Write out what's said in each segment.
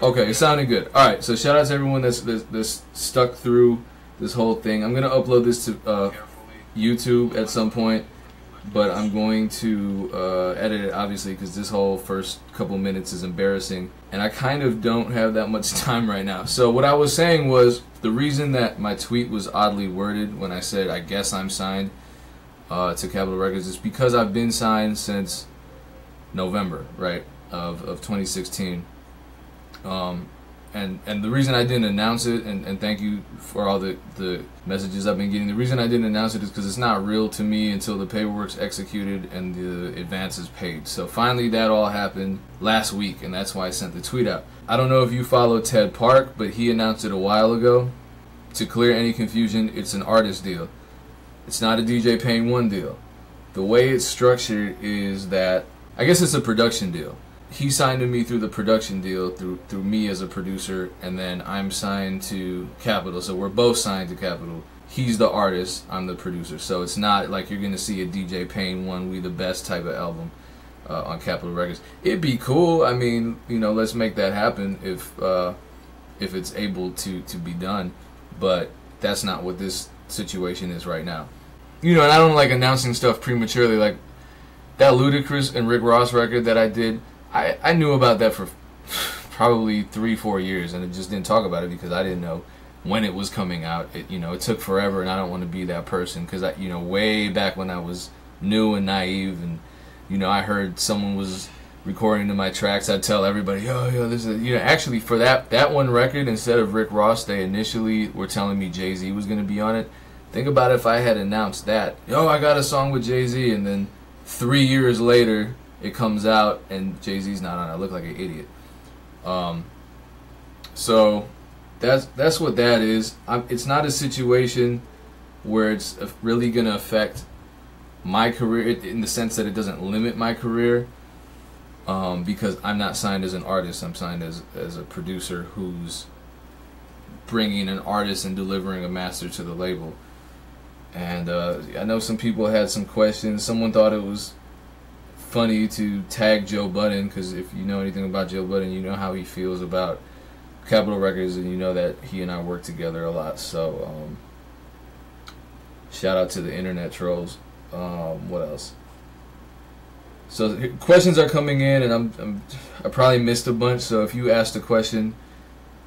Okay, it sounded good. All right, so shout out to everyone that's stuck through this whole thing. I'm gonna upload this to YouTube at some point, but I'm going to edit it obviously because this whole first couple minutes is embarrassing, and I kind of don't have that much time right now. So what I was saying was the reason that my tweet was oddly worded when I said I guess I'm signed to Capitol Records is because I've been signed since November, right, of 2016. And the reason I didn't announce it, and thank you for all the messages I've been getting, the reason I didn't announce it is because it's not real to me until the paperwork's executed and the advance is paid. So finally that all happened last week, and that's why I sent the tweet out. I don't know if you follow Ted Park, but he announced it a while ago. To clear any confusion, it's an artist deal. It's not a DJ Payne 1 deal. The way it's structured is that, I guess it's a production deal. He signed to me through the production deal, through me as a producer, and then I'm signed to Capitol. So we're both signed to Capitol. He's the artist, I'm the producer. So it's not like you're going to see a DJ Payne 1 We the Best type of album on Capitol Records. It'd be cool. I mean, you know, let's make that happen if it's able to be done. But that's not what this situation is right now. You know, and I don't like announcing stuff prematurely. Like that Ludacris and Rick Ross record that I did, I knew about that for probably 3-4 years, and I just didn't talk about it because I didn't know when it was coming out. It took forever, and I don't want to be that person because way back when I was new and naive, and I heard someone was recording to my tracks, I'd tell everybody, yo, this is, actually for that one record, instead of Rick Ross, they initially were telling me Jay-Z was going to be on it. Think about if I had announced that, I got a song with Jay-Z, and then 3 years later it comes out and Jay-Z's not on it. I look like an idiot. So that's what that is. It's not a situation where it's really going to affect my career in the sense that it doesn't limit my career, because I'm not signed as an artist. I'm signed as a producer who's bringing an artist and delivering a master to the label. And I know some people had some questions. Someone thought it was funny to tag Joe Budden, because if you know anything about Joe Budden, you know how he feels about Capitol Records, and you know that he and I work together a lot. So shout out to the internet trolls. What else? So questions are coming in, and I probably missed a bunch. So if you asked a question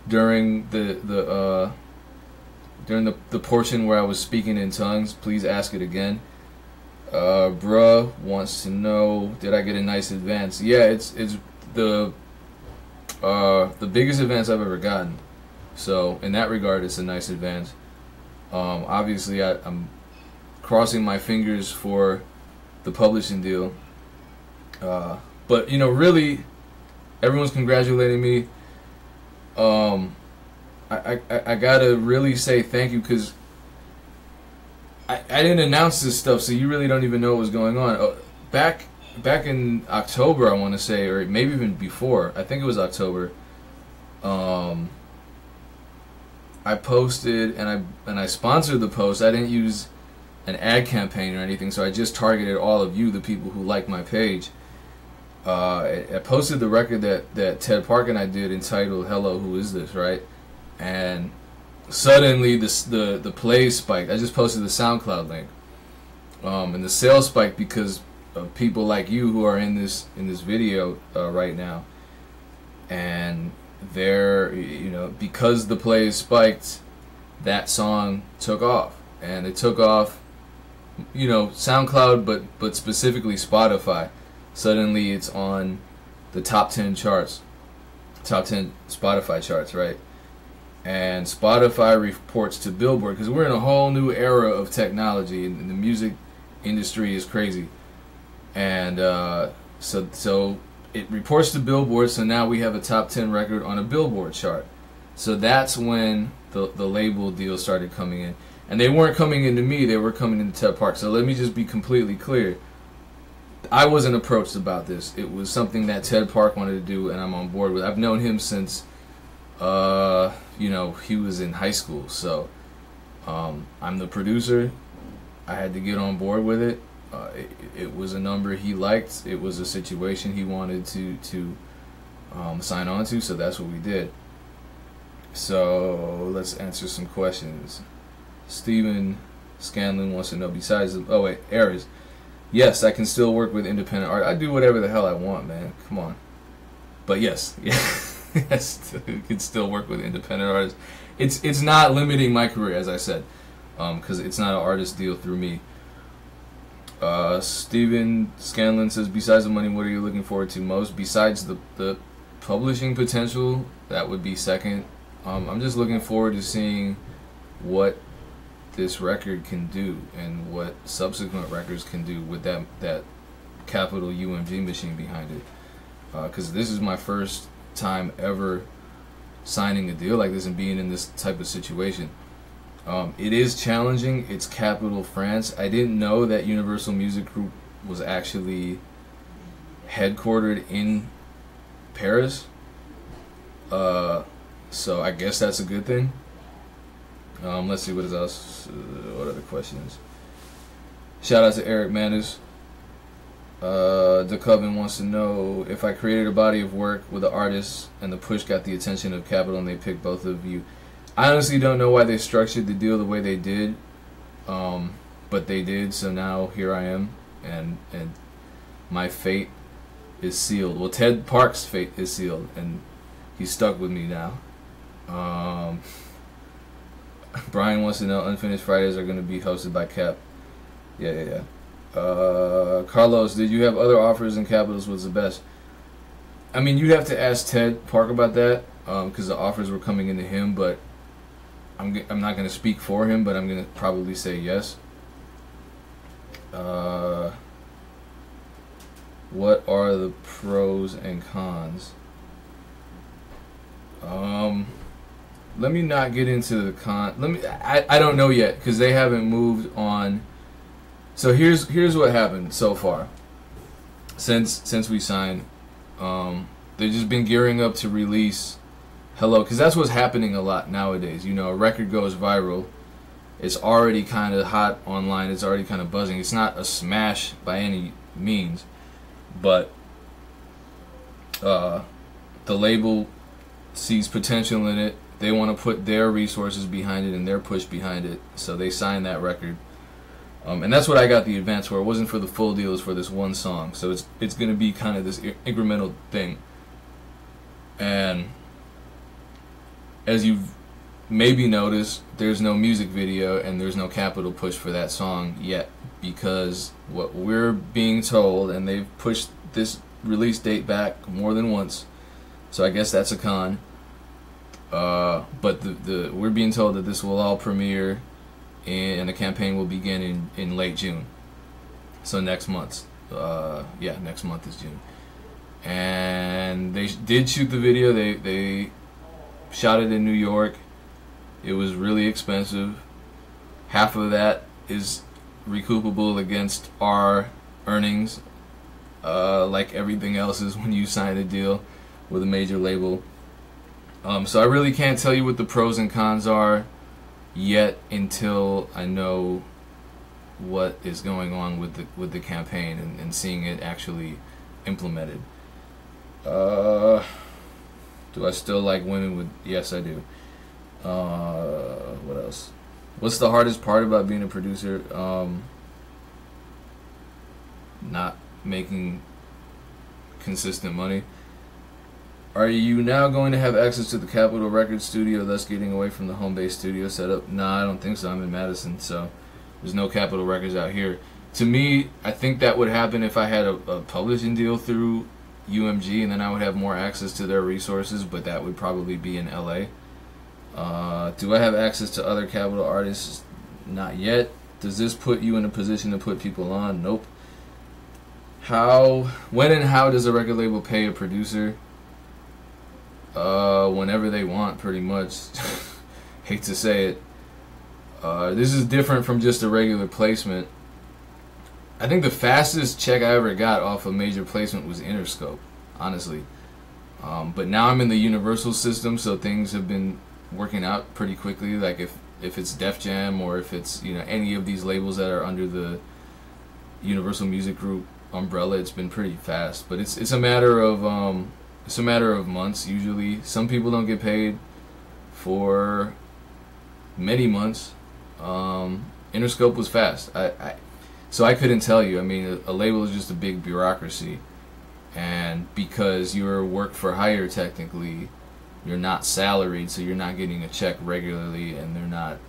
during the portion where I was speaking in tongues, please ask it again. Bruh wants to know, did I get a nice advance? Yeah, it's the biggest advance I've ever gotten. So in that regard, it's a nice advance. Obviously, I'm crossing my fingers for the publishing deal. But really, everyone's congratulating me. I gotta really say thank you, because I didn't announce this stuff, so you really don't even know what was going on. Back in October, I want to say, or maybe even before, I think it was October, I posted and I sponsored the post. I didn't use an ad campaign or anything, so I just targeted all of you, the people who like my page. I posted the record that Ted Park and I did, entitled "Hello, Who Is This?" right? And suddenly the plays spiked. I just posted the SoundCloud link, and the sales spiked because of people like you who are in this video right now. And they're because the plays spiked, that song took off, and it took off. SoundCloud, but specifically Spotify. Suddenly it's on the top 10 charts, top 10 Spotify charts, right? And Spotify reports to Billboard, because we're in a whole new era of technology, and the music industry is crazy. And so it reports to Billboard, so now we have a top 10 record on a Billboard chart. So that's when the label deal started coming in. And they weren't coming into me, they were coming into Ted Park. So let me just be completely clear. I wasn't approached about this. It was something that Ted Park wanted to do, and I'm on board with. I've known him since he was in high school. So I'm the producer. I had to get on board with it. It was a number he liked. It was a situation he wanted to sign on to, so that's what we did. So let's answer some questions. Steven Scanlon wants to know, besides the, oh wait, Aries. Yes, I can still work with independent art. I do whatever the hell I want, man. Come on. But yes, yes, I can still work with independent artists. It's not limiting my career, as I said, because it's not an artist deal through me. Steven Scanlon says, besides the money, what are you looking forward to most? Besides the publishing potential, that would be second. I'm just looking forward to seeing what this record can do and what subsequent records can do with that capital UMG machine behind it. Because this is my first time ever signing a deal like this and being in this type of situation. It is challenging. It's capital France. I didn't know that Universal Music Group was actually headquartered in Paris. So I guess that's a good thing. Let's see what else. What other questions? Shout out to Eric Manus. The Coven wants to know, if I created a body of work with an artist and the push got the attention of Capital and they picked both of you. I honestly don't know why they structured the deal the way they did, but they did. So now here I am, and my fate is sealed. Well, Ted Park's fate is sealed, and he's stuck with me now. Brian wants to know, Unfinished Fridays are going to be hosted by Cap. Yeah. Carlos, did you have other offers and Capitals was the best? I mean, you have to ask Ted Park about that, because the offers were coming into him, but I'm not going to speak for him, but I'm going to probably say yes. What are the pros and cons? Let me not get into the con. I don't know yet, because they haven't moved on. So here's what happened so far. Since we signed, they've just been gearing up to release Hello, because that's what's happening a lot nowadays. You know, a record goes viral, it's already kind of hot online, it's already kind of buzzing. It's not a smash by any means, but the label sees potential in it. They want to put their resources behind it and their push behind it, so they signed that record. And that's what I got the advance for. It wasn't for the full deal, it was for this one song. So it's going to be kind of this incremental thing. And as you've maybe noticed, there's no music video and there's no capital push for that song yet, because what we're being told, and they've pushed this release date back more than once, so I guess that's a con. But we're being told that this will all premiere and the campaign will begin in late June. So next month. Yeah, next month is June. And they did shoot the video. They shot it in New York. It was really expensive. Half of that is recoupable against our earnings, like everything else is when you sign a deal with a major label. So I really can't tell you what the pros and cons are yet until I know what is going on with the campaign and seeing it actually implemented. Do I still like women with? Yes, I do. What else? What's the hardest part about being a producer? Not making consistent money. Are you now going to have access to the Capitol Records studio, thus getting away from the home-based studio setup? Nah, I don't think so. I'm in Madison, so there's no Capitol Records out here. To me, I think that would happen if I had a publishing deal through UMG, and then I would have more access to their resources, but that would probably be in LA. Do I have access to other Capitol artists? Not yet. Does this put you in a position to put people on? Nope. When and how does a record label pay a producer? Whenever they want, pretty much. Hate to say it. This is different from just a regular placement. I think the fastest check I ever got off a major placement was Interscope, honestly. But now I'm in the Universal system, so things have been working out pretty quickly. Like if it's Def Jam or if it's, you know, any of these labels that are under the Universal Music Group umbrella, it's been pretty fast. But it's a matter of It's a matter of months usually. Some people don't get paid for many months. Interscope was fast. So I couldn't tell you. I mean, a label is just a big bureaucracy, and because you're work for hire technically, you're not salaried, so you're not getting a check regularly, and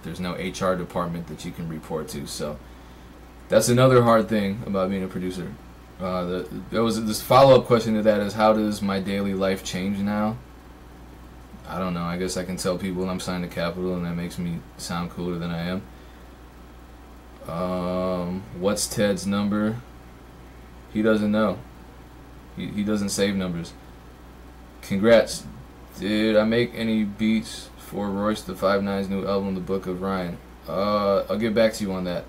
there's no HR department that you can report to. So that's another hard thing about being a producer. There was this follow-up question to that is, how does my daily life change now? I don't know. I guess I can tell people I'm signed to Capitol, and that makes me sound cooler than I am. What's Ted's number? He doesn't know. He doesn't save numbers. Congrats. Did I make any beats for Royce the 5'9's new album, The Book of Ryan? I'll get back to you on that.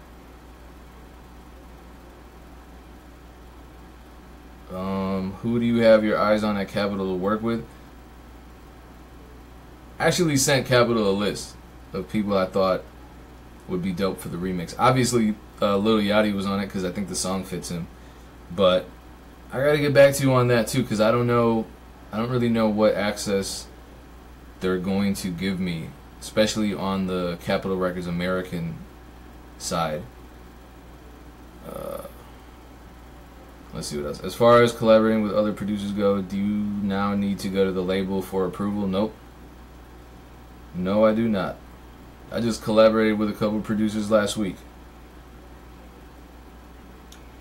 Who do you have your eyes on at Capitol to work with? I actually sent Capitol a list of people I thought would be dope for the remix. Obviously, Lil Yachty was on it because I think the song fits him. But I gotta get back to you on that too, because I don't really know what access they're going to give me, especially on the Capitol Records American side. Let's see what else. As far as collaborating with other producers go, do you now need to go to the label for approval? Nope. No, I do not. I just collaborated with a couple producers last week.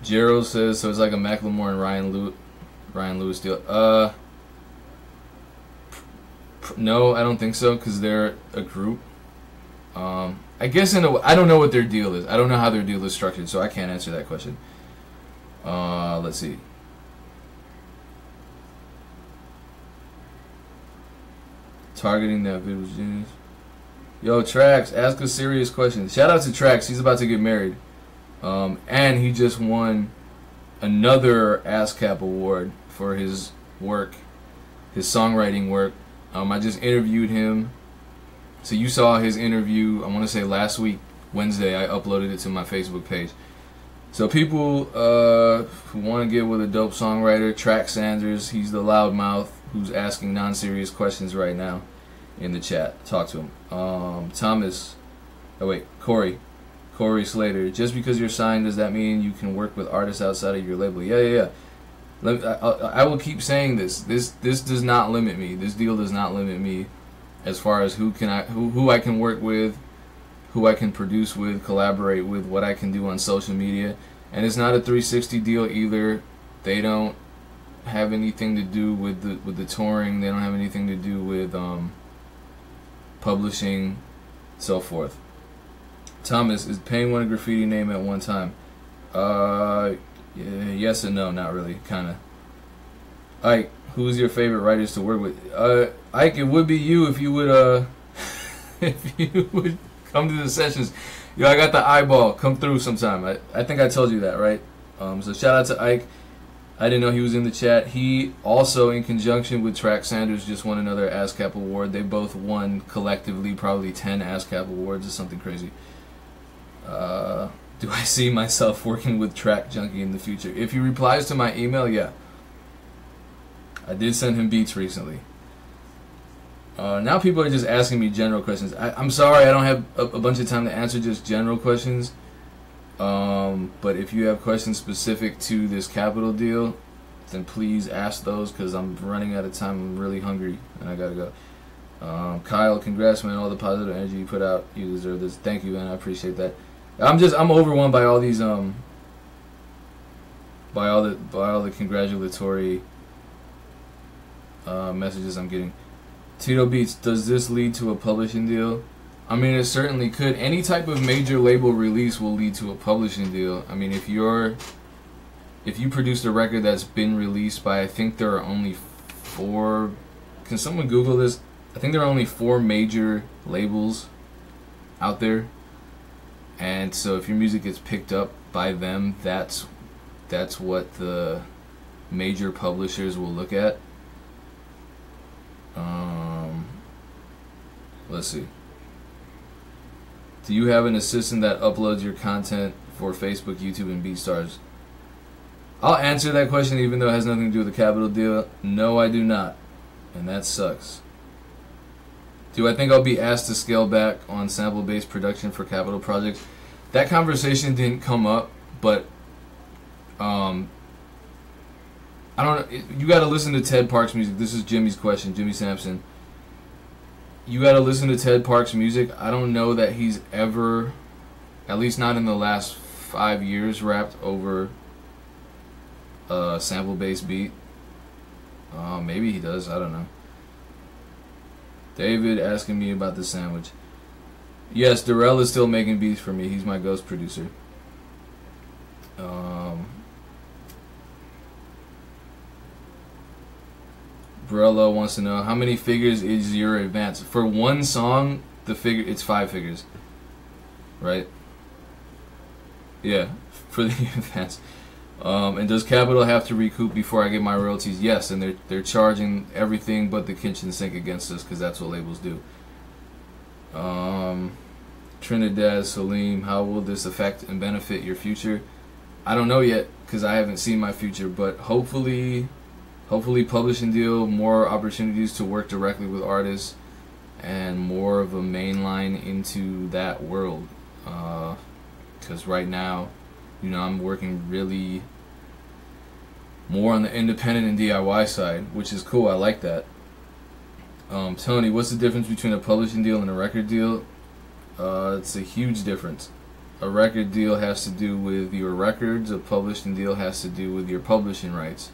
Gerald says, so it's like a Macklemore and Ryan Lewis deal. No, I don't think so, because they're a group. I guess I don't know what their deal is. I don't know how their deal is structured, so I can't answer that question. Let's see. Targeting that vid was genius. Yo, Trax, ask a serious question. Shout out to Trax. He's about to get married. And he just won another ASCAP award for his work, his songwriting work. I just interviewed him. So you saw his interview, I want to say last week, Wednesday. I uploaded it to my Facebook page. So people who want to get with a dope songwriter, Trax Sanders, he's the loudmouth who's asking non-serious questions right now in the chat. Talk to him. Corey Slater. Just because you're signed, does that mean you can work with artists outside of your label? Yeah. I will keep saying this. This does not limit me. This deal does not limit me as far as who I can work with, who I can produce with, collaborate with, what I can do on social media. And it's not a 360 deal either. They don't have anything to do with the touring. They don't have anything to do with publishing, so forth. Thomas, is Payne one a graffiti name at one time? Yes and no, not really, kind of. Ike, who's your favorite writers to work with? Ike, it would be you if you would if you would come to the sessions. Yo, I got the eyeball. Come through sometime. I think I told you that, right? So shout out to Ike. I didn't know he was in the chat. He also, in conjunction with Trax Sanders, just won another ASCAP award. They both won collectively probably 10 ASCAP awards or something crazy. Do I see myself working with Track Junkie in the future? If he replies to my email, yeah. I did send him beats recently. Now people are just asking me general questions. I'm sorry I don't have a bunch of time to answer just general questions. But if you have questions specific to this Capitol deal, then please ask those, because I'm running out of time. I'm really hungry and I gotta go. Kyle, congrats, man. All the positive energy you put out, you deserve this. Thank you, man. I appreciate that. I'm overwhelmed by all these by all the congratulatory messages I'm getting. Tito Beats, does this lead to a publishing deal? I mean, it certainly could. Any type of major label release will lead to a publishing deal. I mean, if you produced a record that's been released by, I think there are only 4. Can someone Google this? I think there are only 4 major labels out there. And so if your music gets picked up by them, that's what the major publishers will look at. Let's see. Do you have an assistant that uploads your content for Facebook, YouTube, and BeatStars? I'll answer that question even though it has nothing to do with the Capital deal. No, I do not. And that sucks. Do I think I'll be asked to scale back on sample-based production for Capital projects? That conversation didn't come up, but I don't know. You got to listen to Ted Parks' music. This is Jimmy's question, Jimmy Sampson. You got to listen to Ted Parks' music. I don't know that he's ever, at least not in the last 5 years, rapped over a sample-based beat. Maybe he does. I don't know. David asking me about the sandwich. Yes, Darrell is still making beats for me. He's my ghost producer. Borello wants to know how many figures is your advance for one song. The figure, it's 5 figures, right? Yeah, for the advance. And does Capital have to recoup before I get my royalties? Yes, and they're charging everything but the kitchen sink against us because that's what labels do. Trinidad Salim, how will this affect and benefit your future? I don't know yet because I haven't seen my future, but hopefully publishing deal, more opportunities to work directly with artists, and more of a main line into that world. Because right now, you know, I'm working really more on the independent and DIY side, which is cool. I like that. Tony, what's the difference between a publishing deal and a record deal? It's a huge difference. A record deal has to do with your records. A publishing deal has to do with your publishing rights.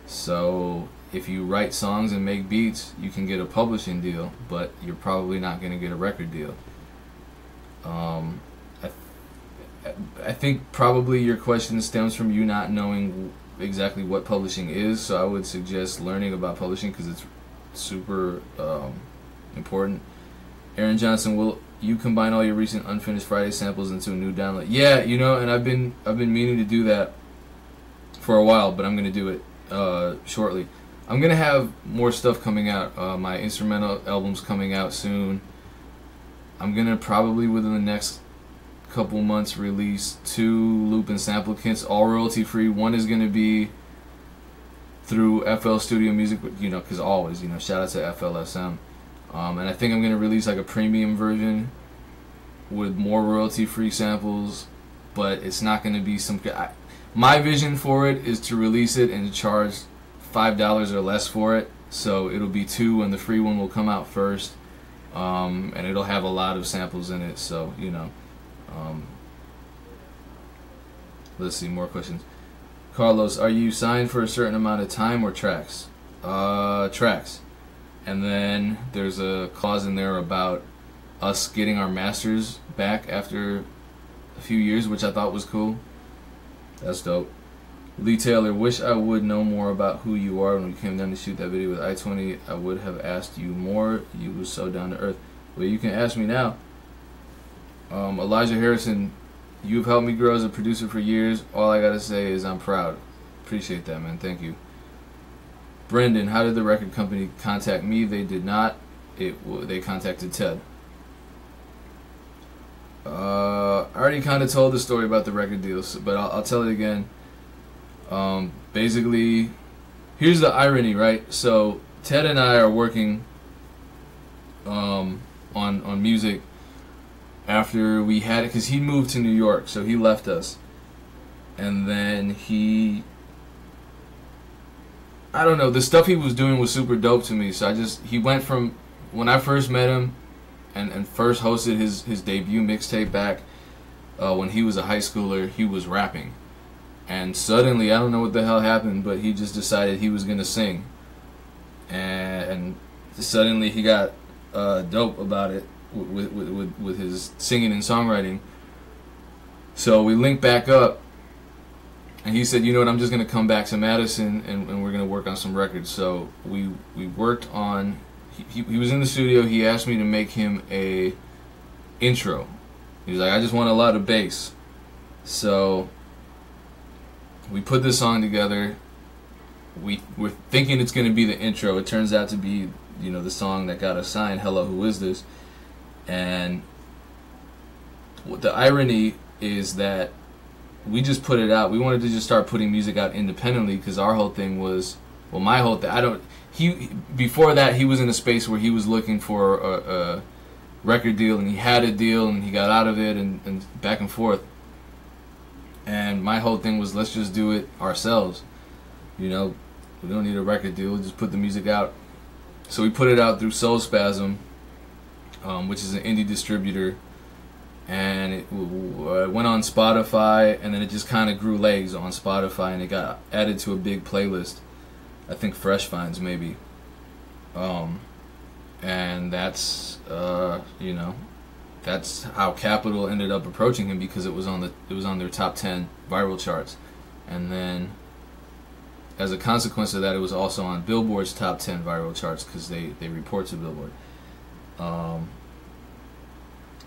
So if you write songs and make beats, you can get a publishing deal, but you're probably not going to get a record deal. I think probably your question stems from you not knowing exactly what publishing is, so I would suggest learning about publishing because it's super important. Aaron Johnson, will you combine all your recent Unfinished Friday samples into a new download? Yeah, you know, and I've been meaning to do that for a while, but I'm going to do it shortly. I'm going to have more stuff coming out. My instrumental album's coming out soon. I'm going to probably within the next couple months release 2 loop and sample kits, all royalty free. One is going to be through FL Studio Music, you know, because always, you know, shout out to FLSM. And I think I'm going to release like a premium version with more royalty free samples, but it's not going to be some. My vision for it is to release it and charge $5 or less for it. So it'll be 2 and the free one will come out first. And it'll have a lot of samples in it, so, you know. Let's see, more questions. Carlos, are you signed for a certain amount of time or tracks? Tracks. And then there's a clause in there about us getting our masters back after a few years, which I thought was cool. That's dope. Lee Taylor, wish I would know more about who you are. When we came down to shoot that video with I-20, I would have asked you more. You was so down to earth. Well, you can ask me now. Elijah Harrison, you've helped me grow as a producer for years. All I gotta say is I'm proud. Appreciate that, man. Thank you. Brendan, how did the record company contact me? They did not. They contacted Ted. I already kind of told the story about the record deals, but I'll tell it again. Basically, here's the irony, right? So Ted and I are working on music after we had it, because he moved to New York, so he left us, and then I don't know, the stuff he was doing was super dope to me. So he went from when I first met him and first hosted his debut mixtape back when he was a high schooler, he was rapping. And suddenly, I don't know what the hell happened, but he just decided he was going to sing. And suddenly he got dope about it with his singing and songwriting. So we linked back up. And he said, you know what, I'm just going to come back to Madison and we're going to work on some records. So we worked on, he was in the studio, he asked me to make him a intro. He was like, I just want a lot of bass. So we put this song together. We're thinking it's going to be the intro. It turns out to be, you know, the song that got us signed, Hello, Who Is This? And the irony is that we just put it out. We wanted to just start putting music out independently because our whole thing was, well, my whole thing, before that, he was in a space where he was looking for a record deal, and he had a deal, and he got out of it, and back and forth. And my whole thing was, let's just do it ourselves. You know, we don't need a record deal. We'll just put the music out. So we put it out through Soul Spasm, which is an indie distributor, and it went on Spotify, and then it just kind of grew legs on Spotify, and it got added to a big playlist. I think Fresh Finds maybe. And that's you know, that's how Capitol ended up approaching him, because it was on their top 10 viral charts, and then as a consequence of that, it was also on Billboard's top 10 viral charts because they report to Billboard.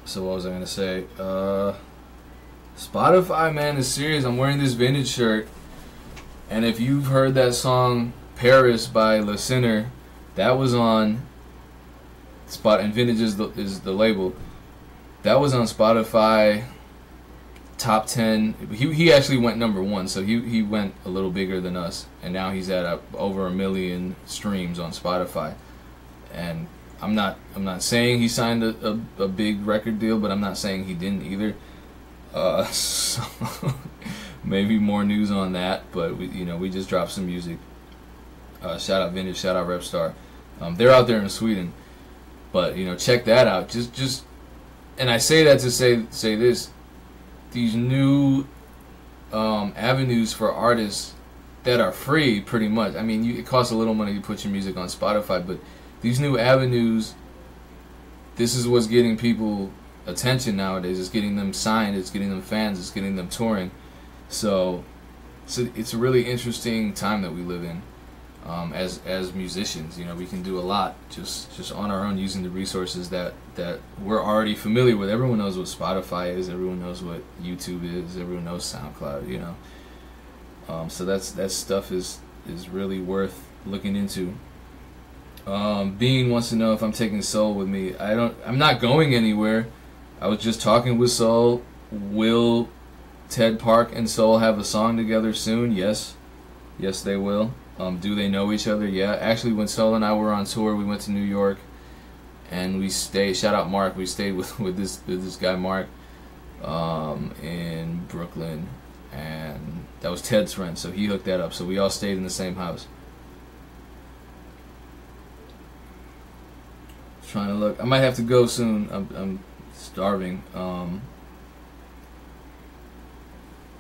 So what was I gonna say? Spotify, man, is serious. I'm wearing this vintage shirt, and if you've heard that song Paris by Le Sinner, that was on Spot, and Vintage is the label. That was on Spotify top 10. He actually went number 1, so he went a little bigger than us, and now he's at over 1 million streams on Spotify. And I'm not saying he signed a big record deal, but I'm not saying he didn't either. So maybe more news on that, but we just dropped some music. Shout out Vintage, shout out Repstar. They're out there in Sweden, but check that out. Just and I say that to say this: these new avenues for artists that are free, pretty much. I mean, it costs a little money to put your music on Spotify, but these new avenues, this is what's getting people attention nowadays. It's getting them signed, it's getting them fans, it's getting them touring. So it's a really interesting time that we live in. As musicians, we can do a lot just on our own, using the resources that we're already familiar with. Everyone knows what Spotify is. Everyone knows what YouTube is. Everyone knows SoundCloud. So that stuff is really worth looking into. Bean wants to know if I'm taking Soul with me. I'm not going anywhere. I was just talking with Soul. Will Ted Park and Soul have a song together soon? Yes, they will. Do they know each other? Yeah. Actually, when Soul and I were on tour, we went to New York, and we stayed. Shout out Mark. We stayed with this guy Mark in Brooklyn, and that was Ted's friend. So he hooked that up. So we all stayed in the same house. Trying to look. I might have to go soon. I'm starving.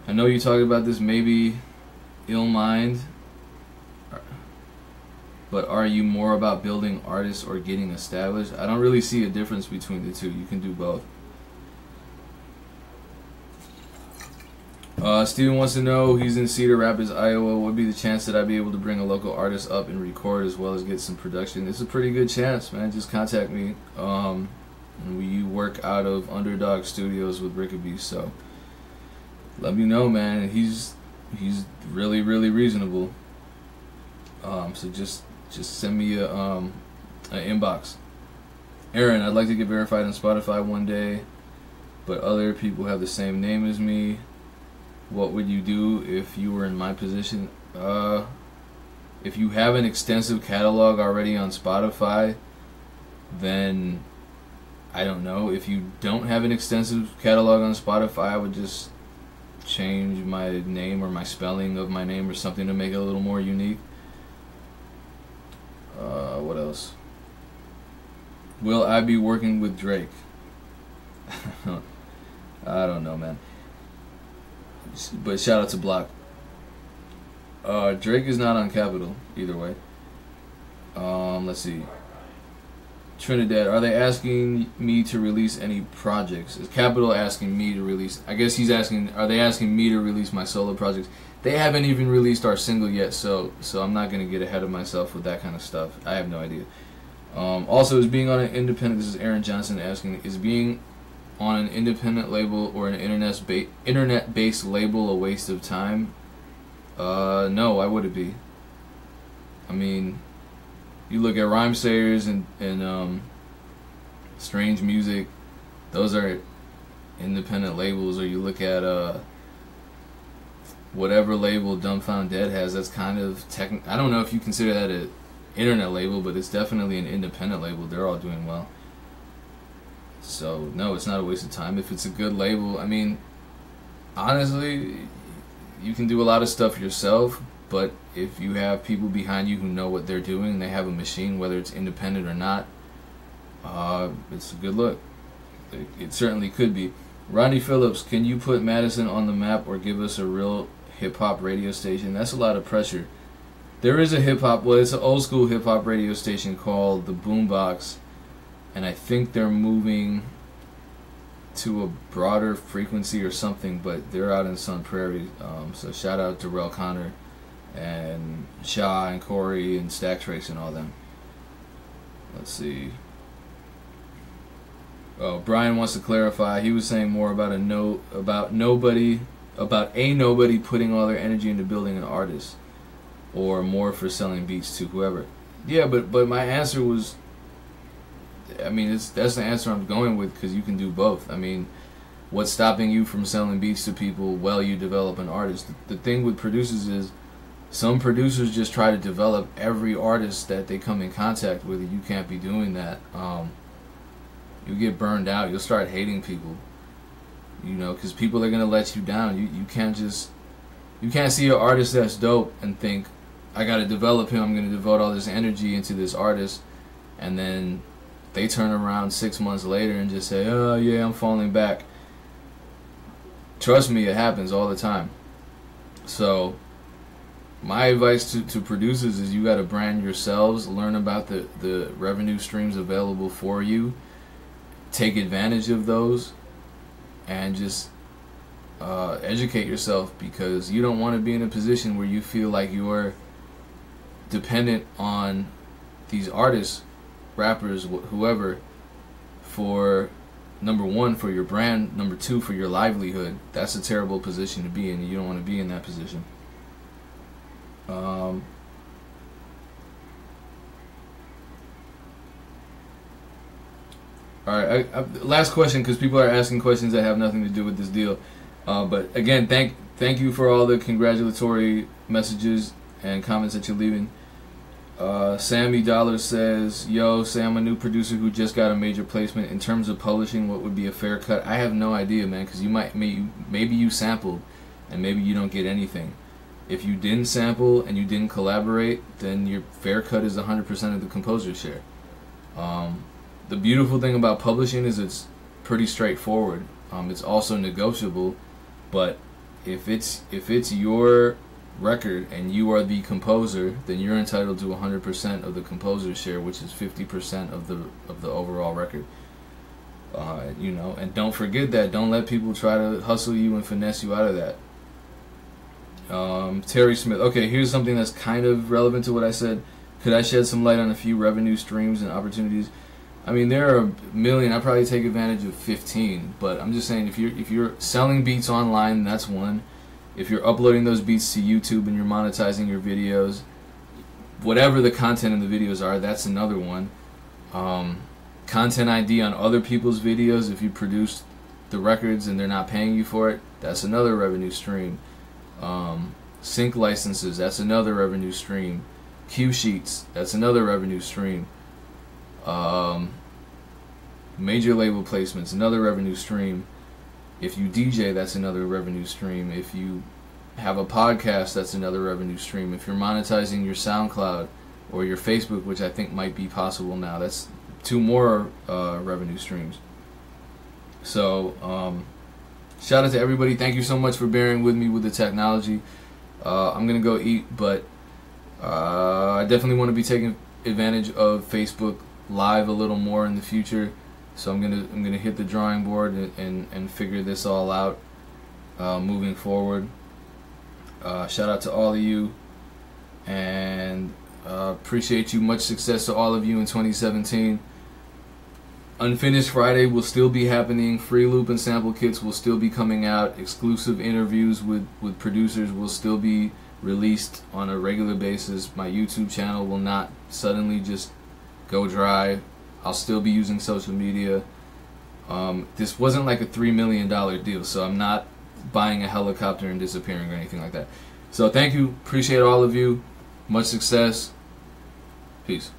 I know you talked about this. Maybe Ill Mind. But are you more about building artists or getting established? I don't really see a difference between the two. You can do both. Steven wants to know, he's in Cedar Rapids, Iowa. What would be the chance that I'd be able to bring a local artist up and record as well as get some production? It's a pretty good chance, man. Just contact me. We work out of Underdog Studios with Rickaby, so let me know, man. He's really, really reasonable. So just send me an inbox. Aaron, I'd like to get verified on Spotify one day, but other people have the same name as me. What would you do if you were in my position? If you have an extensive catalog already on Spotify, then I don't know. If you don't have an extensive catalog on Spotify, I would just change my name or my spelling of my name or something to make it a little more unique. What else? Will I be working with Drake? I don't know, man. But shout out to Block. Drake is not on Capitol either way. Let's see. Trinidad, are they asking me to release any projects? Is Capitol asking me to release? I guess he's asking, are they asking me to release my solo projects? They haven't even released our single yet, so I'm not going to get ahead of myself with that kind of stuff. I have no idea. Also, is being on an independent, this is Aaron Johnson asking, is being on an independent label or an internet-based label a waste of time? No, why would it be? I mean, you look at Rhymesayers and Strange Music, those are independent labels. Or you look at whatever label Dumbfound Dead has, that's kind of I don't know if you consider that an internet label, but it's definitely an independent label. They're all doing well. So no, it's not a waste of time if it's a good label. I mean, honestly, you can do a lot of stuff yourself, but if you have people behind you who know what they're doing and they have a machine, whether it's independent or not, it's a good look. It certainly could be. Ronnie Phillips, can you put Madison on the map or give us a real hip-hop radio station? That's a lot of pressure. There is a hip-hop, well, it's an old-school hip-hop radio station called The Boombox, and I think they're moving to a broader frequency or something, but they're out in Sun Prairie. So shout out to Rel Connor and Shaw and Corey and Stack Trace and all them. Let's see. Oh, Brian wants to clarify. He was saying more about about a nobody putting all their energy into building an artist, or more for selling beats to whoever. Yeah, but my answer was, I mean, that's the answer I'm going with, because you can do both. I mean, what's stopping you from selling beats to people while you develop an artist? The thing with producers is, some producers just try to develop every artist that they come in contact with. You can't be doing that. You get burned out. You'll start hating people, you know, because people are gonna let you down. You can't see an artist that's dope and think, I gotta develop him. I'm gonna devote all this energy into this artist, and then they turn around 6 months later and just say, oh yeah, I'm falling back. Trust me, it happens all the time. So my advice to producers is, you gotta brand yourselves, learn about the revenue streams available for you, take advantage of those, and just educate yourself, because you don't want to be in a position where you feel like you're dependent on these artists, rappers, whoever, for number one, for your brand, number two, for your livelihood. That's a terrible position to be in. You don't want to be in that position. Alright, last question, because people are asking questions that have nothing to do with this deal. But again, thank you for all the congratulatory messages and comments that you're leaving. Sammy Dollar says, yo, say I'm a new producer who just got a major placement. In terms of publishing, what would be a fair cut? I have no idea, man, because maybe you sampled and maybe you don't get anything. If you didn't sample and you didn't collaborate, then your fair cut is 100% of the composer's share. The beautiful thing about publishing is it's pretty straightforward. It's also negotiable, but if it's your record and you are the composer, then you're entitled to 100% of the composer's share, which is 50% of the overall record. You know, and don't forget that. Don't let people try to hustle you and finesse you out of that. Terry Smith. Okay, here's something that's kind of relevant to what I said. Could I shed some light on a few revenue streams and opportunities? I mean, there are a million. I probably take advantage of 15, but I'm just saying, if you're selling beats online, that's one. If you're uploading those beats to YouTube and you're monetizing your videos, whatever the content in the videos are, that's another one. Content ID on other people's videos, if you produce the records and they're not paying you for it, that's another revenue stream. Sync licenses, that's another revenue stream. Cue sheets, that's another revenue stream. Major label placements, another revenue stream. If you DJ, that's another revenue stream. If you have a podcast, that's another revenue stream. If you're monetizing your SoundCloud or your Facebook, which I think might be possible now, that's two more revenue streams. So shout out to everybody. Thank you so much for bearing with me with the technology. I'm gonna go eat, but I definitely want to be taking advantage of Facebook Live a little more in the future. So I'm gonna hit the drawing board and figure this all out moving forward. Shout out to all of you, and appreciate you. Much success to all of you in 2017. Unfinished Friday will still be happening. Free loop and sample kits will still be coming out. Exclusive interviews with producers will still be released on a regular basis. My YouTube channel will not suddenly just go dry. I'll still be using social media. This wasn't like a $3 million deal, so I'm not buying a helicopter and disappearing or anything like that. So thank you. Appreciate all of you. Much success. Peace.